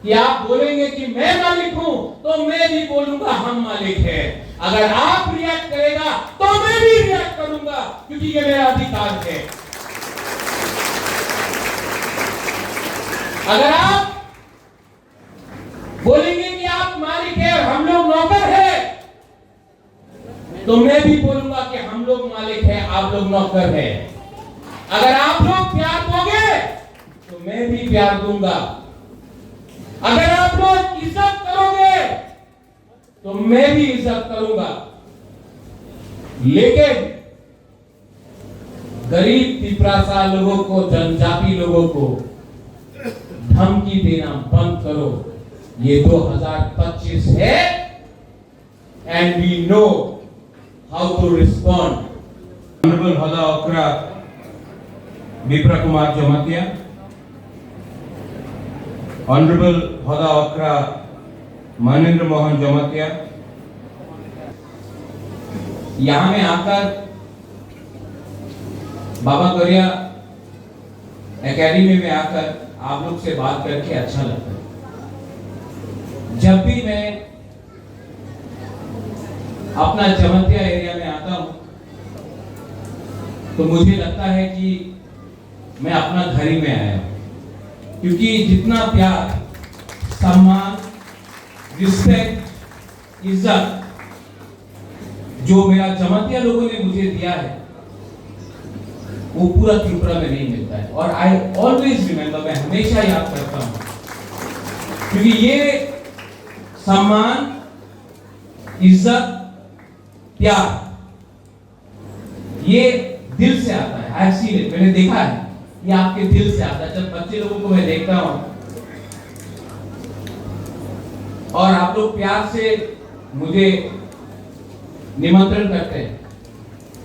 कि आप बोलेंगे कि मैं मालिक हूं, तो मैं भी बोलूंगा हम मालिक है। अगर आप रिएक्ट करेगा तो मैं भी रिएक्ट करूंगा, क्योंकि ये मेरा अधिकार है। अगर आप बोलेंगे कि आप मालिक है और हम लोग नौकर है, तो मैं भी बोलूंगा कि हम लोग मालिक है, आप लोग नौकर है। अगर आप लोग प्यार दोगे तो मैं भी प्यार दूंगा। अगर आप लोग इज्जत करोगे तो मैं भी इज्जत करूंगा। लेकिन गरीब पिपरासा लोगों को, जनजाति लोगों को धमकी देना बंद करो। ये 2025 है and we know how to respond. Honourable Hoda Okra Vipra Kumar Jamatia, honourable Hoda Okra Mahendra Mohan Jamatia, यहां में आकर बाबा गरिया एकेडमी में आकर आप लोग से बात करके अच्छा लगता है। जब भी मैं अपना जमतिया एरिया में आता हूं तो मुझे लगता है कि मैं अपना घर ही में आया हूं, क्योंकि जितना प्यार, सम्मान, रिस्पेक्ट, इज्जत जो मेरा जमतिया लोगों ने मुझे दिया है वो पूरा त्रिपुरा में नहीं मिलता है। और आई ऑलवेज रिमेंबर, मैं हमेशा याद करता हूं, क्योंकि ये सम्मान, इज्जत, प्यार ये दिल से आता है। आई सीन इट, मैंने देखा है ये आपके दिल से आता है। जब बच्चे लोगों को मैं देखता हूं और आप लोग प्यार से मुझे निमंत्रण करते हैं,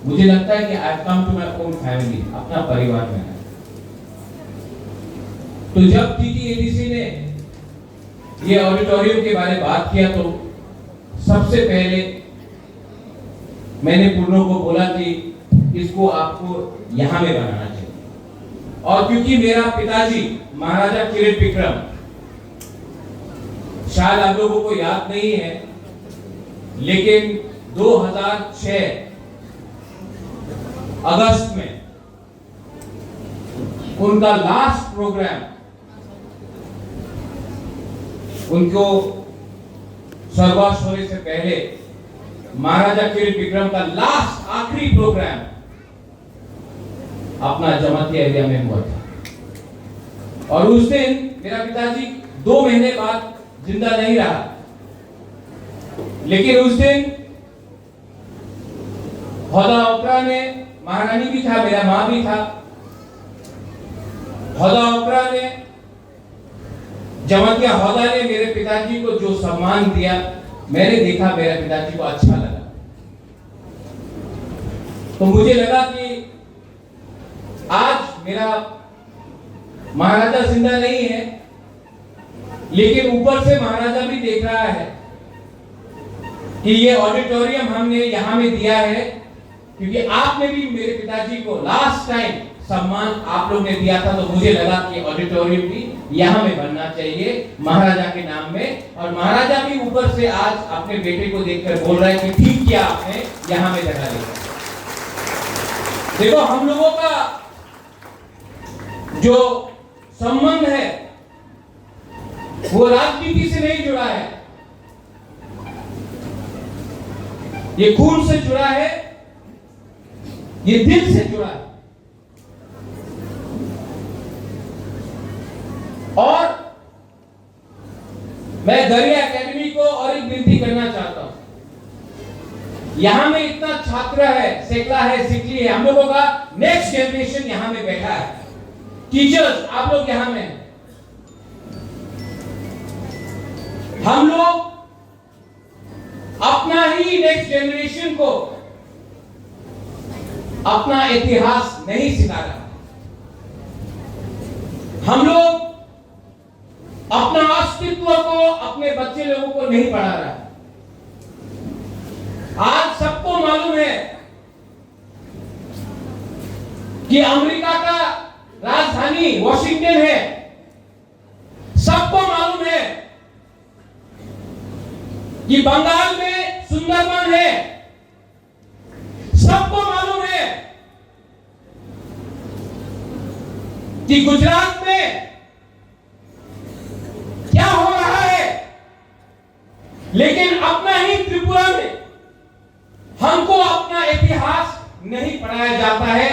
मुझे लगता है कि I come to my own family, अपना परिवार में है। तो जब टीटीएडीसी ने ये ऑडिटोरियम के बारे में बात किया तो सबसे पहले मैंने पूर्णों को बोला कि इसको आपको यहां में बनाना चाहिए। और क्योंकि मेरा पिताजी महाराजा किरीट विक्रम, शायद आप लोगों को याद नहीं है, लेकिन 2006 अगस्त में उनका लास्ट प्रोग्राम, उनको स्वर्गवास होने से पहले महाराजा किरीट विक्रम का लास्ट आखिरी प्रोग्राम अपना जमातिया एरिया में हुआ था। और उस दिन मेरा पिताजी 2 महीने बाद जिंदा नहीं रहा, लेकिन उस दिन होदा ओकरा ने, महारानी भी था, मेरा मां भी था, होदा ओकरा ने, जमातिया होदा ने मेरे पिताजी को जो सम्मान दिया, मैंने देखा मेरे पिताजी को अच्छा लगा। तो मुझे लगा कि आज मेरा महाराजा जिंदा नहीं है, लेकिन ऊपर से महाराजा भी देख रहा है कि ये ऑडिटोरियम हमने यहां में दिया है, क्योंकि आपने भी मेरे पिताजी को लास्ट टाइम सम्मान आप लोग ने दिया था। तो मुझे लगा कि ऑडिटोरियम भी यहां में बनना चाहिए महाराजा के नाम में। और महाराजा भी ऊपर से आज अपने बेटे को देखकर बोल रहा है कि ठीक किया आपने यहां में जगह दी। देखो, हम लोगों का जो संबंध है वो राजनीति से नहीं जुड़ा है, ये खून से जुड़ा है, ये दिल से जुड़ा है। और मैं गरिया एकेडमी को और एक विनती करना चाहता हूं। यहां में इतना छात्र है, सेकला है, सिकली है, हम लोगों का नेक्स्ट जनरेशन यहां में बैठा है, टीचर्स आप लोग यहां में, हम लोग अपना ही नेक्स्ट जनरेशन को अपना इतिहास नहीं सिखा रहा। हम लोग अपना अस्तित्व को अपने बच्चे लोगों को नहीं पढ़ा रहा। आज सबको मालूम है कि अमेरिका का राजधानी वॉशिंगटन है, सबको मालूम है कि बंगाल में सुंदरबन है, सबको मालूम है कि गुजरात में क्या हो रहा है, लेकिन अपना ही त्रिपुरा में हमको अपना इतिहास नहीं पढ़ाया जाता है,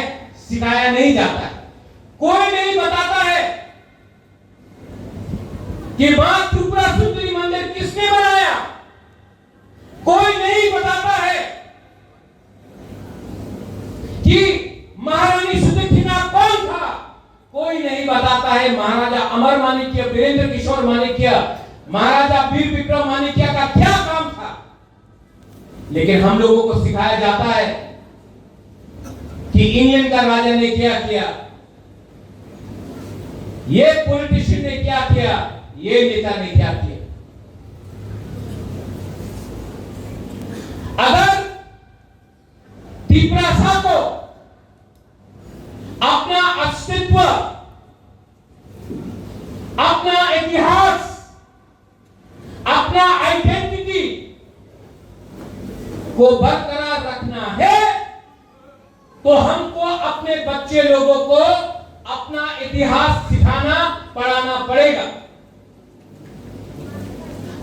सिखाया नहीं जाता है। कोई नहीं बताता है कि मां त्रिपुरा सुंदरी मंदिर किसने बनाया, कोई नहीं बताता है कि महारानी सुदक्षिणा कौन था, कोई नहीं बताता है महाराजा अमर माणिक्य, वीरेंद्र किशोर माणिक्य, महाराजा वीर विक्रम माणिक्य का क्या काम था। लेकिन हम लोगों को सिखाया जाता है कि इंडियन का राजा ने क्या किया, ये पॉलिटिशियन ने क्या किया, ये नेता ने क्या किया। अगर त्रिपुरा को अपना अस्तित्व, अपना इतिहास, अपना आइडेंटिटी को बरकरार रखना है तो हमको अपने बच्चे लोगों को अपना इतिहास सिखाना पढ़ाना पड़ेगा।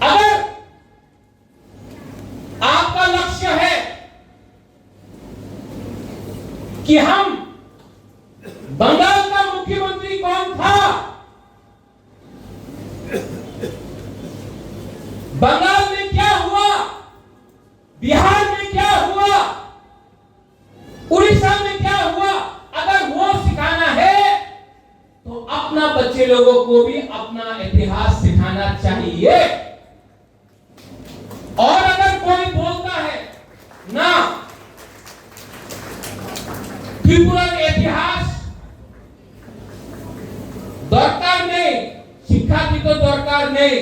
अगर आपका लक्ष्य है कि हम बंगाल का मुख्यमंत्री कौन था, बंगाल में क्या हुआ, बिहार में क्या हुआ, उड़ीसा में क्या हुआ, अगर वो सिखाना है तो अपना बच्चे लोगों को भी अपना इतिहास सिखाना चाहिए। और अगर कोई बोलता है ना त्रिपुरा इतिहास दरकार नहीं, शिक्षा की तो दरकार नहीं,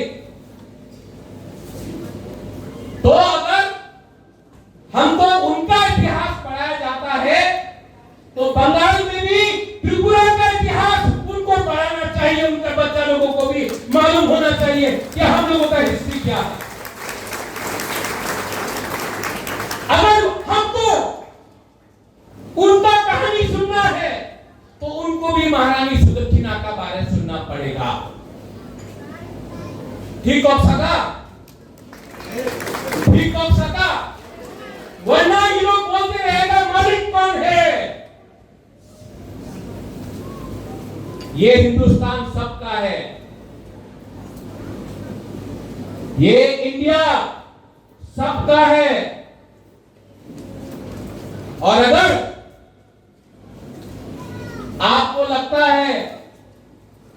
तो अगर हमको उनका इतिहास पढ़ाया जाता है तो बंगाल में भी त्रिपुरा का इतिहास उनको पढ़ाना चाहिए, उनके बच्चा लोगों को भी मालूम होना चाहिए कि हम लोगों का हिस्ट्री क्या है। अगर हमको उनका कहानी सुनना है तो उनको भी महारानी सुदक्षिणा का बारे सुनना पड़ेगा। ठीक हो सका, ठीक हो सका, वरना ये लोग बोलते रहेगा मालिक कौन है। ये हिंदुस्तान सबका है, ये इंडिया सबका है। और अगर आपको लगता है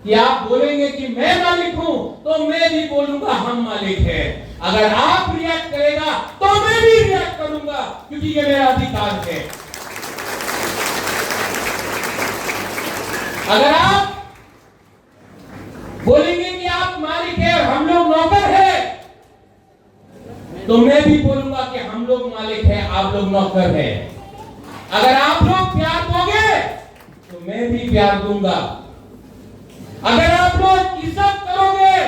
कि आप बोलेंगे कि मैं मालिक हूं तो मैं भी बोलूंगा हम मालिक हैं। अगर आप रिएक्ट करेगा तो मैं भी रिएक्ट करूंगा, क्योंकि ये मेरा अधिकार है। अगर आप बोलेंगे कि आप मालिक हैं और हम लोग नौकर हैं, तो मैं भी बोलूंगा कि हम लोग मालिक हैं, आप लोग नौकर हैं। अगर आप लोग प्यार दोगे तो मैं भी प्यार दूंगा। अगर आप लोग इज्जत करोगे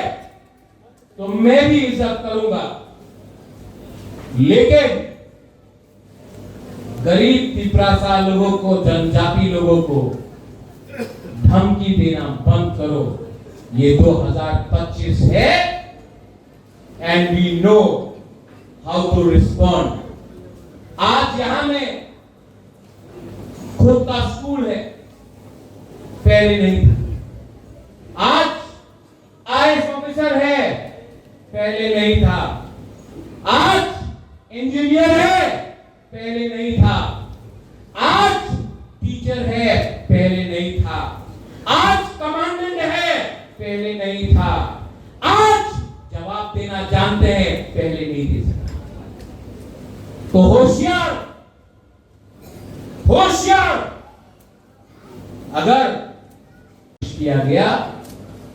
तो मैं भी इज्जत करूंगा। लेकिन गरीब पिपरासा लोगों को, जनजाति लोगों को धमकी देना बंद करो। ये 2025 है and we know how to respond. आज यहां में खुद का स्कूल है, पहले नहीं था। आज आईएएस ऑफिसर है, पहले नहीं था। आज इंजीनियर है, पहले नहीं था। आज टीचर है, पहले नहीं था। आज कमांडेंट है, पहले नहीं था। आज जवाब देना जानते हैं, पहले नहीं दे सकता। तो होशियार, होशियार, अगर किया गया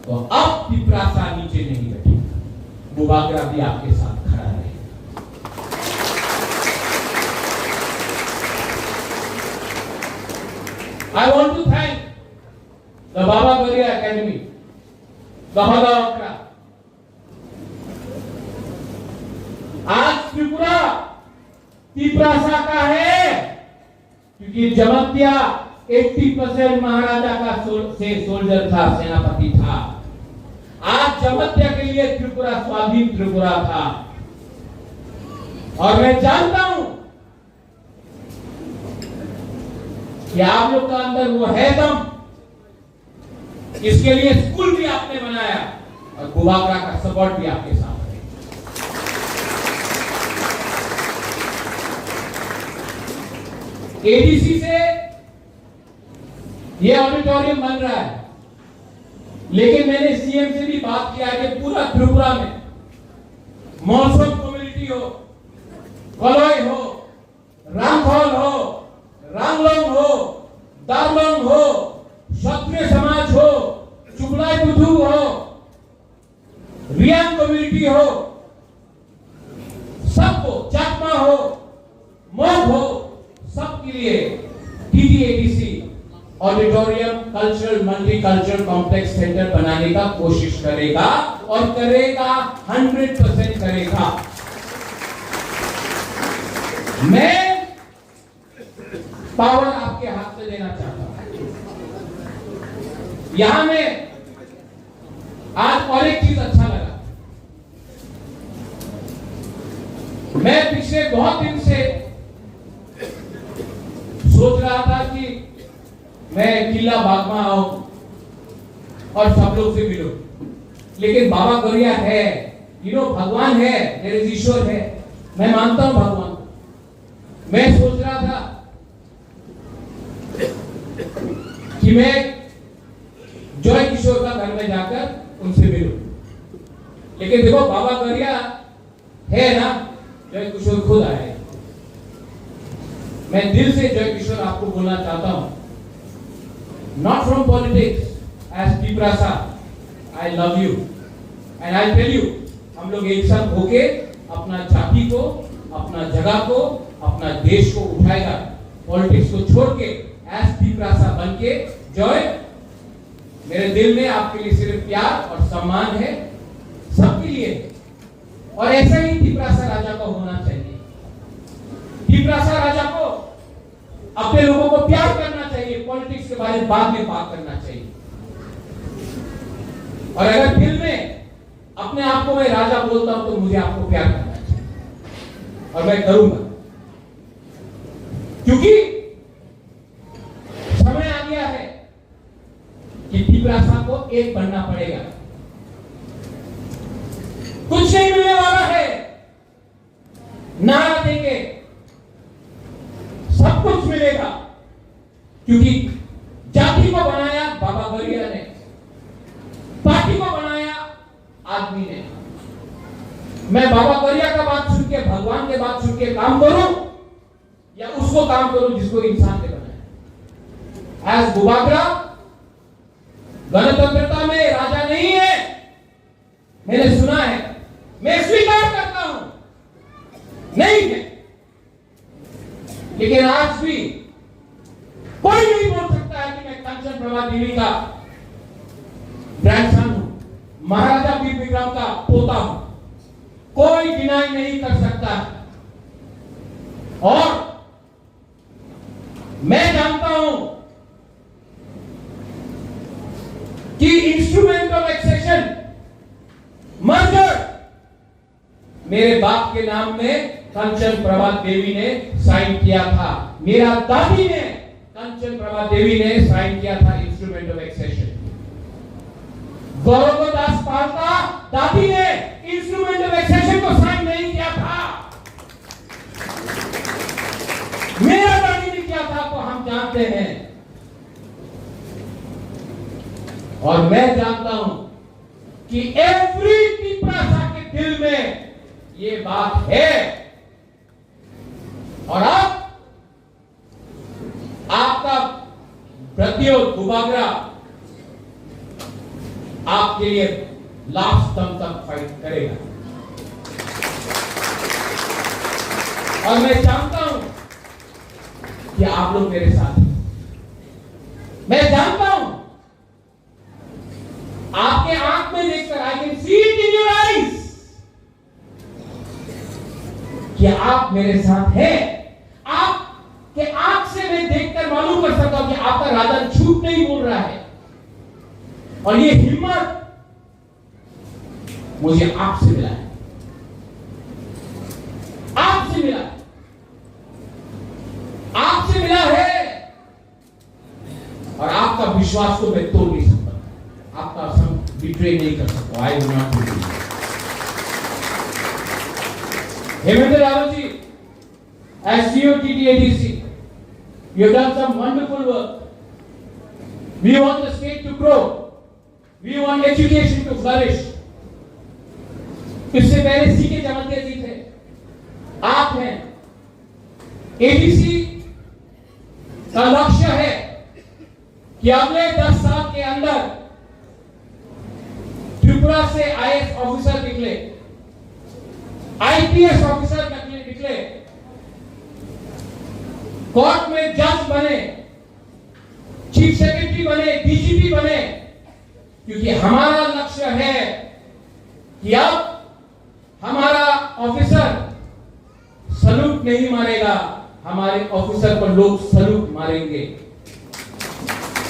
तो अब पिपरासा नीचे नहीं बैठेगा, बुबागरा भी आपके साथ खड़ा रहेगा। I want to thank the Baba Garia Academy, Bahada Okra. Tripura Tiprasa का है, क्योंकि जमत्या 80% महाराजा का सोल्जर था, सेनापति था। आज जमत्या के लिए त्रिपुरा स्वाधीन त्रिपुरा था। और मैं जानता हूं कि आप लोग का अंदर वो है दम, इसके लिए स्कूल भी आपने बनाया और गुवागरा का सपोर्ट भी आपके साथ है। एडीसी से ये ऑडिटोरियम बन रहा है, लेकिन मैंने सीएम से भी बात किया कि पूरा त्रिपुरा में मौसम कम्युनिटी हो, कलोई हो, रामखोल हो, रांगलोंग हो, दारलोंग हो, क्षत्रिय समाज हो, चुगलाई बुधु हो, रियांग कम्युनिटी हो, सबको, चाकमा हो, मोग हो, सबके लिए TDADC auditorium cultural multicultural complex centre बनाने का कोशिश करेगा और करेगा, 100% करेगा। मैं पावर आपके हाथ से देना चाहता हूं। यहां में आज और एक चीज अच्छा लगा, मैं पिछले बहुत दिन से सोच रहा था कि मैं किला बागमा आऊं और सब लोग से मिलूं, लेकिन बाबा गौरिया है, भगवान है, मेरे ईश्वर है, मैं मानता हूं भगवान। मैं सोच रहा था कि मैं जॉय किशोर का घर में जाकर उनसे मिलूं, लेकिन देखो बाबा गौरिया है ना, जॉय किशोर खुद आए। मैं दिल से जॉय किशोर आपको बोलना चाहता हूं, not from politics, as Tiprasa, I love you and I tell you, हम लोग एक साथ होके अपना जाति को, अपना जगह को, अपना देश को उठाएगा, पॉलिटिक्स को छोड़ के as Tiprasa बन के। जॉय, मेरे दिल में आपके लिए सिर्फ प्यार और सम्मान है, सबके लिए, और ऐसा ही तिप्रासा राजा को होना चाहिए। तिप्रासा राजा को अपने लोगों को प्यार करना चाहिए, पॉलिटिक्स के बारे में बाद में बात करना चाहिए। और अगर दिल में अपने आप को मैं राजा बोलता हूं तो मुझे आपको प्यार करना चाहिए, और मैं करूंगा, क्योंकि समय आ गया है कि तिप्रासा को एक बनना पड़ेगा। कुछ नहीं मिलने वाला है, नारा देंगे सब कुछ मिलेगा, क्योंकि जाति को बनाया बाबा गौरिया ने, पार्टी को बनाया आदमी ने। मैं बाबा गौरिया का बात सुन के, भगवान के बात सुन के काम करूं, या उसको काम करूं जिसको इंसान ने बनाया। एज गुवागरा गणतंत्रता में राजा नहीं है, मैंने सुना है, मैं स्वीकार करता हूं, नहीं है, लेकिन आज भी कोई नहीं बोल सकता है कि मैं कंचन प्रभा देवी का ग्रैंडसन हूं, महाराजा वीर विक्रम का पोता हूं, कोई डिनाई नहीं कर सकता। और मैं जानता हूं कि इंस्ट्रूमेंट ऑफ एक्सेशन मर्जर मेरे बाप के नाम में कंचन प्रभा देवी ने साइन किया था, मेरा दादी ने, कंचन प्रभा देवी ने साइन किया था इंस्ट्रूमेंट ऑफ एक्सेशन। गौरवदास पाल्टा दादी ने इंस्ट्रूमेंट ऑफ एक्सेशन को साइन नहीं किया था, मेरा दादी ने किया था, तो हम जानते हैं। और मैं जानता हूं कि एवरी तिप्रासा के दिल में ये बात है, और अब आपका प्रतियोग गुवागरा आपके लिए लास्ट दम तक फाइट करेगा। और मैं जानता हूं कि आप लोग मेरे साथ हैं, मैं जानता हूं, आपके आंख में देखकर, I can see it in your eyes, कि आप मेरे साथ हैं। आप के आंख से मैं देखकर मालूम कर सकता हूं कि आपका राजा झूठ नहीं बोल रहा है। और ये हिम्मत मुझे आपसे मिला है, आपसे मिला है, आपसे मिला है। और आपका विश्वास को मैं तोड़ नहीं सकता, आपका संग बिट्रे नहीं कर सकता। I will not do it. Hemendra Rawat ji, as CEO TTADC, you have done some wonderful work. We want the state to grow. We want education to flourish. इससे पहले सीके जमातिया जी थे, आप हैं। ADC का लक्ष्य है कि अगले 10 साल के अंदर त्रिपुरा से IAS ऑफिसर निकले, IPS ऑफिसर निकले, कोर्ट में जज बने, चीफ सेक्रेटरी बने, DGP बने। क्योंकि हमारा लक्ष्य है कि अब हमारा ऑफिसर सलूट नहीं मारेगा, हमारे ऑफिसर पर लोग सलूट मारेंगे।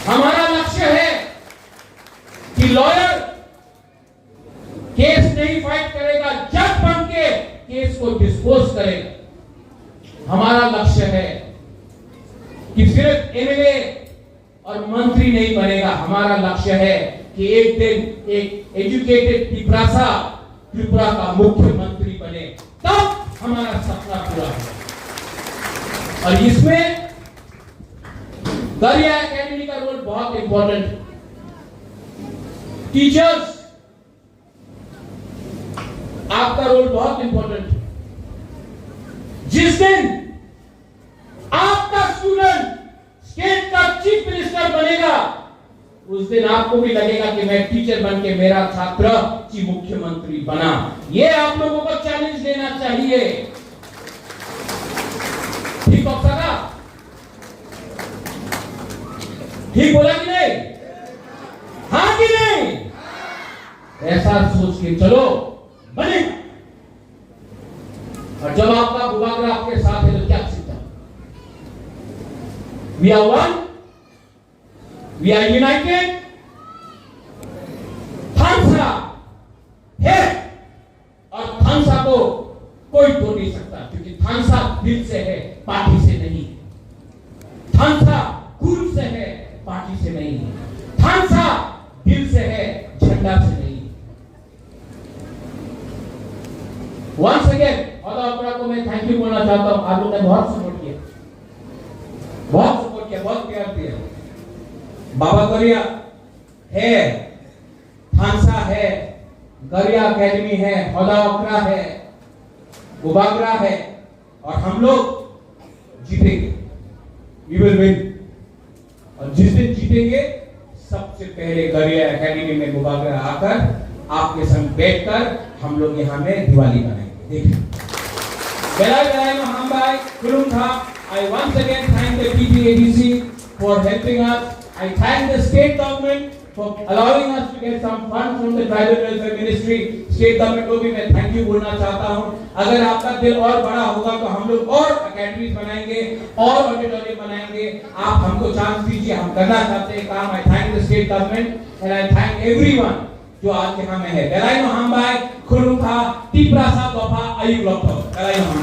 हमारा लक्ष्य है कि लॉयर केस नहीं फाइट करेगा, जज बन के केस को डिस्पोज करेगा। हमारा लक्ष्य है कि सिर्फ MLA और मंत्री नहीं बनेगा। हमारा लक्ष्य है कि एक दिन एक एजुकेटेड त्रिपुरा का मुख्यमंत्री बने, तब हमारा सपना पूरा होगा। और इसमें दरिया एकेडमी का रोल बहुत इंपॉर्टेंट है। टीचर्स, आपका रोल बहुत इंपॉर्टेंट है। जिस दिन आपका स्टूडेंट स्टेट का चीफ मिनिस्टर बनेगा, उस दिन आपको भी लगेगा कि मैं टीचर बन के मेरा छात्र चीफ मुख्यमंत्री बना। ये आप लोगों को चैलेंज देना चाहिए। ठीक हो सका? ठीक बोला कि नहीं? हाँ कि नहीं? ऐसा सोच के चलो, बने। और जब आपका बुबागरा आपके साथ है तो क्या सीखता? We are one, we are united. थानसा है और थानसा को कोई तोड़ नहीं सकता, क्योंकि थानसा दिल से है, पार्टी से नहीं। थानसा गुरु से है, पार्टी से नहीं। थानसा दिल से है, झंडा से नहीं। वंस अगेन ऑल को मैं थैंक यू बोलना चाहता हूं। आप लोगों ने बहुत सपोर्ट किया, बहुत सपोर्ट किया, बहुत प्यार दिया। बाबा गरिया है, थानसा है, गरिया एकेडमी है, हौदा ओकरा है, बुबागरा है, और हम लोग जीतेंगे। We will win. और जिस दिन जीतेंगे, सबसे पहले गरिया एकेडमी में बुबागरा आकर आपके संग बैठकर हम लोग यहाँ में दिवाली बनाएंगे। देखिए, बेलाय बेलाय महामबाई कुलुम था। I once again thank the TTADC for helping us. I thank the state government for allowing us to get some funds from the tribal welfare ministry. State government को भी मैं thank you बोलना चाहता हूँ। अगर आपका दिल और बड़ा होगा तो हम लोग और अकेडमीज बनाएंगे, और ऑडिटोरियम बनाएंगे। आप हमको चांस दीजिए, हम करना चाहते हैं काम। I thank the state government and I thank everyone जो आज यहाँ में है। बेलाय महामबाई खुलुम था, टिप्रा सा दोफा आयु लॉकडाउन। बेलाय महामबाई।